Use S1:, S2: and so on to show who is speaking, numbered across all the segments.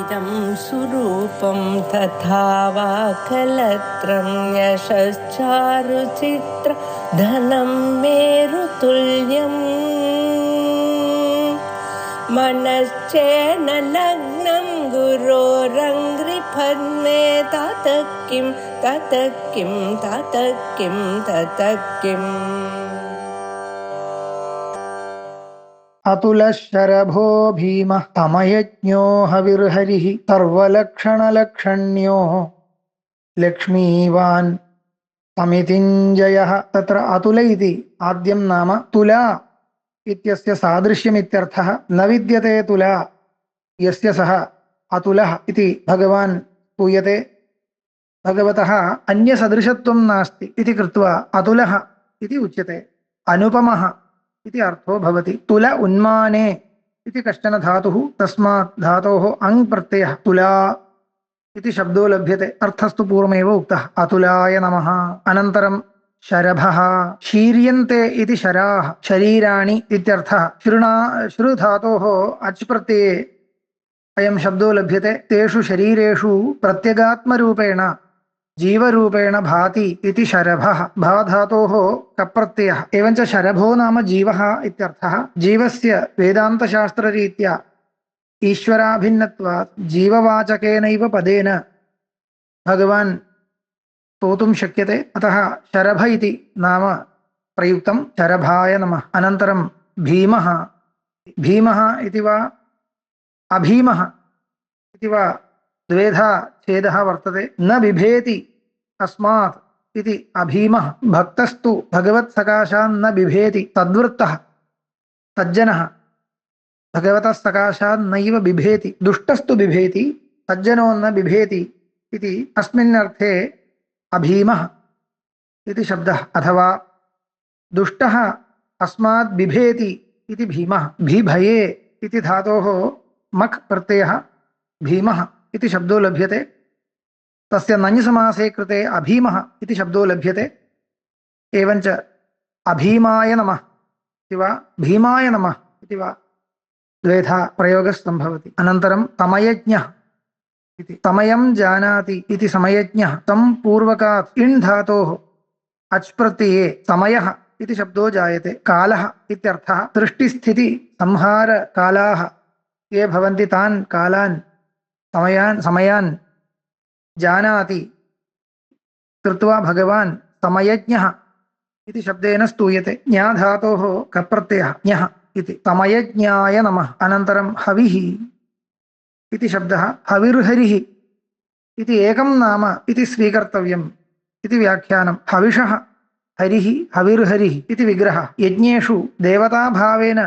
S1: इदं सुरूपं तथा वा कलत्रं यशश्चारुचित्र धनं मेरुतुल्यम् मनश्चेन लग्नं गुरोरङ्घ्रिपद्मे ततः किं ततः किं ततः किं ततः किम्
S2: अतुलशरभो भीमः तमयज्ञो हविर्हरिः सर्वलक्षणलक्षण्यो लक्ष्मीवान् तमितिञ्जयः। तत्र अतुल इति आद्यं नाम तुला इत्यस्य सादृश्यमित्यर्थः। न विद्यते तुला यस्य सः अतुलः इति भगवान् स्तूयते। भगवतः अन्यसदृशत्वं नास्ति इति कृत्वा अतुलः इति उच्यते। अनुपमः इति अर्थो भवति। तुल उन्माने इति कश्चन धातुः, तस्मात् धातोः अङ् प्रत्ययः तुला इति शब्दो लभ्यते। अर्थस्तु पूर्वमेव उक्तः, अतुलाय नमः। अनन्तरं शरभः, शीर्यन्ते इति शराः, शरीराणि इत्यर्थः। श्रु धातोः अच् प्रत्यये अयं शब्दो लभ्यते। तेषु शरीरेषु प्रत्यगात्मरूपेण जीवरूपेण भाति इति शरभः। भा धातोः कप्रत्ययः। एवञ्च शरभो नाम जीवः इत्यर्थः। जीवस्य वेदान्तशास्त्ररीत्या ईश्वराभिन्नत्वात् जीववाचकेनैव पदेन भगवान् स्तोतुं शक्यते। अतः शरभ इति नाम प्रयुक्तं। शरभाय नमः। अनन्तरं भीमः, भीमः इति वा अभीमः इति वा द्वेधा छेदः वर्तते। न बिभेति अस्मात् इति अभीमः। भक्तस्तु भगवत्सकाशान् न बिभेति, तद्वृत्तः सज्जनः भगवतः सकाशात् नैव बिभेति। दुष्टस्तु बिभेति, सज्जनो न बिभेति इति अस्मिन् अर्थे अभीमः इति शब्दः। अथवा दुष्टः अस्मात् बिभेति इति भीमः। भीभये इति धातोः मक् प्रत्ययः भीमः इति शब्दो लभ्यते। तस्य नञ् समासे कृते अभीमः इति शब्दो लभ्यते। एवञ्च अभीमाय नमः इति वा भीमाय नमः इति वा द्वेधा प्रयोगः सम्भवति। अनन्तरं तमयज्ञः इति, तमयं जानाति इति समयज्ञः। तं पूर्वकात् इण् धातोः अच् प्रत्यये समयः इति शब्दो जायते। कालः इत्यर्थः। सृष्टिस्थिति संहारकालाः ये भवन्ति तान् कालान् समयान् जानाति कृत्वा भगवान् समयज्ञः इति शब्देन स्तूयते। ज्ञा धातोः कप्रत्ययः ज्ञः इति। तमयज्ञाय नमः। अनन्तरं हविः इति शब्दः। हविर्हरिः इति एकं नाम इति स्वीकर्तव्यम् इति व्याख्यानं। हविषः हरिः हविर्हरिः इति विग्रहः। यज्ञेषु देवताभावेन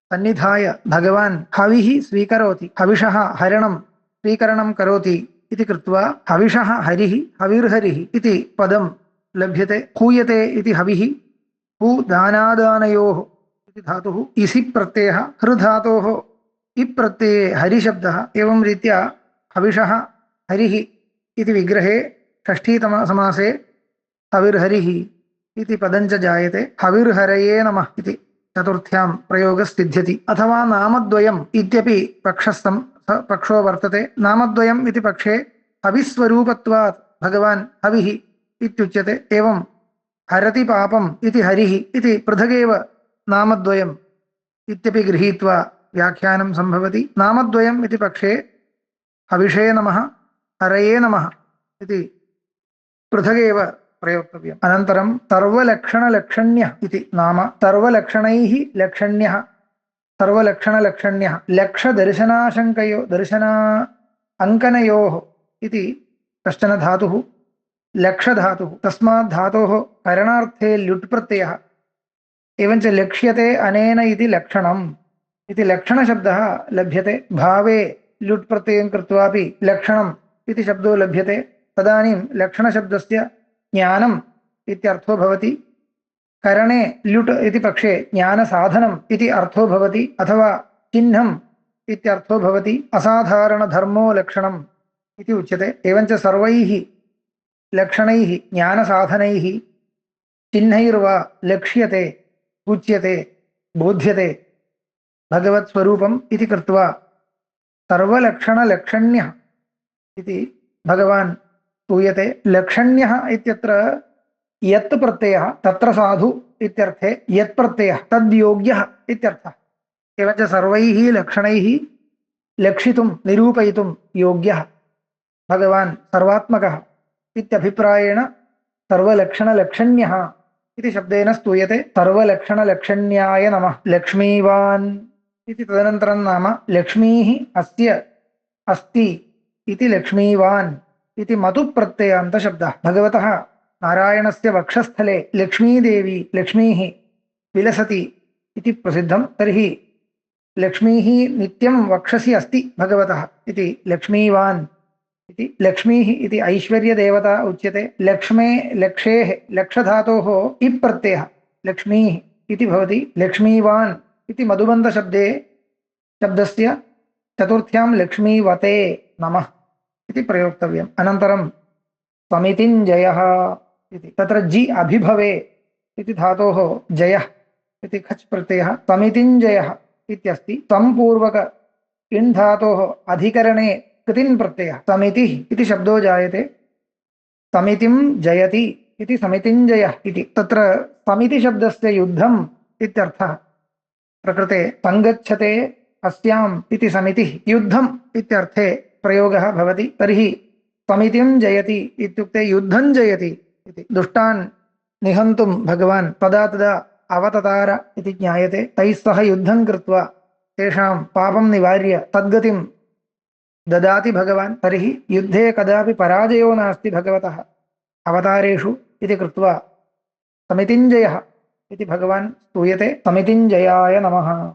S2: सन्निधाय भगवान् हविः स्वीकरोति, हविषः हरणं स्वीकरणं करोति इति कृत्वा हविषः हरिः हविर्हरिः इति पदं लभ्यते। हूयते इति हविः, हू दानादानयोः इति धातुः। इसि प्रत्ययः हृधातोः इप् प्रत्यये हरिशब्दः। एवं रीत्या हविषः हरिः इति विग्रहे षष्ठीतमसमासे हविर्हरिः इति पदञ्च जायते। हविर्हरये नमः इति चतुर्थ्यां प्रयोगः सिद्ध्यति। अथवा नामद्वयम् इत्यपि पक्षो वर्तते। नामद्वयम् इति पक्षे हविस्वरूपत्वात् भगवान् हविः इत्युच्यते। एवं हरति पापम् इति हरिः इति पृथगेव नामद्वयम् इत्यपि गृहीत्वा व्याख्यानं सम्भवति। नामद्वयम् इति पक्षे हविषे नमः हरये नमः इति पृथगेव प्रयोक्तव्यम्। अनन्तरं सर्वलक्षणलक्षण्यः इति नाम। सर्वलक्षणैः लक्षण्यः, सर्वलक्षणलक्षण्यः। अङ्कनयोः इति कश्चन धातुः, लक्षधातुः। तस्मात् धातोः करणार्थे ल्युट् प्रत्ययः। एवञ्च लक्ष्यते अनेन इति लक्षणम् इति लक्षणशब्दः लभ्यते। भावे ल्युट् प्रत्ययं कृत्वापि लक्षणम् इति शब्दो लभ्यते। तदानीं लक्षणशब्दस्य ज्ञानम् इत्यर्थो भवति। करणे ल्युट् इति पक्षे ज्ञानसाधनम् इति अर्थो भवति, अथवा चिह्नम् इत्यर्थो भवति। असाधारणधर्मो लक्षणम् इति उच्यते। एवञ्च सर्वैः लक्षणैः ज्ञानसाधनैः चिह्नैर्वा लक्ष्यते, उच्यते, बोध्यते भगवत्स्वरूपम् इति कृत्वा सर्वलक्षणलक्षण्यः इति भगवान् स्तूयते। लक्षण्यः इत्यत्र यत् प्रत्ययः तत्र साधु इत्यर्थे यत् प्रत्ययः तद्योग्यः इत्यर्थः। एवञ्च सर्वैः लक्षणैः लक्षितुं निरूपयितुं योग्यः भगवान् सर्वात्मकः इत्यभिप्रायेण सर्वलक्षणलक्षण्यः इति शब्देन स्तूयते। सर्वलक्षणलक्षण्याय नमः। लक्ष्मीवान् इति तदनन्तरं नाम लक्ष्मीः अस्य अस्ति इति लक्ष्मीवान् इति मतुप्रत्ययान्तशब्दः। भगवतः नारायणस्य वक्षस्थले लक्ष्मीदेवी लक्ष्मीः विलसति इति प्रसिद्धं। तर्हि लक्ष्मीः नित्यं वक्षसि अस्ति भगवतः इति लक्ष्मीवान् इति। लक्ष्मीः इति ऐश्वर्यदेवता उच्यते। लक्ष्मे लक्षेः लक्षधातोः इप् प्रत्ययः लक्ष्मीः इति भवति। लक्ष्मीवान् इति मधुबन्धशब्दे शब्दस्य चतुर्थ्यां लक्ष्मीवते नमः इति प्रयोक्तव्यम्। अनन्तरं समितिञ्जयः इति। तत्र जि अभिभवे इति धातोः जयः इति खच् प्रत्ययः समितिञ्जयः इत्यस्ति। संपूर्वक इण् धातोः अधिकरणे कृतिन् प्रत्ययः समितिः इति शब्दो जायते। समितिं जयति इति समितिञ्जयः इति। तत्र समितिशब्दस्य युद्धम् इत्यर्थः। प्रकृते सङ्गच्छते अस्याम् इति समितिः युद्धम् इत्यर्थे प्रयोगः भवति। तर्हि समितिं जयति इत्युक्ते युद्धं जयति इति। दुष्टान् निहन्तुं भगवान् तदा तदा अवततार इति ज्ञायते। तैः सह युद्धं कृत्वा तेषां पापं निवार्य तद्गतिं ददाति भगवान्। तर्हि युद्धे कदापि पराजयो नास्ति भगवतः अवतारेषु इति कृत्वा समितिञ्जयः इति भगवान् स्तूयते। समितिञ्जयाय नमः।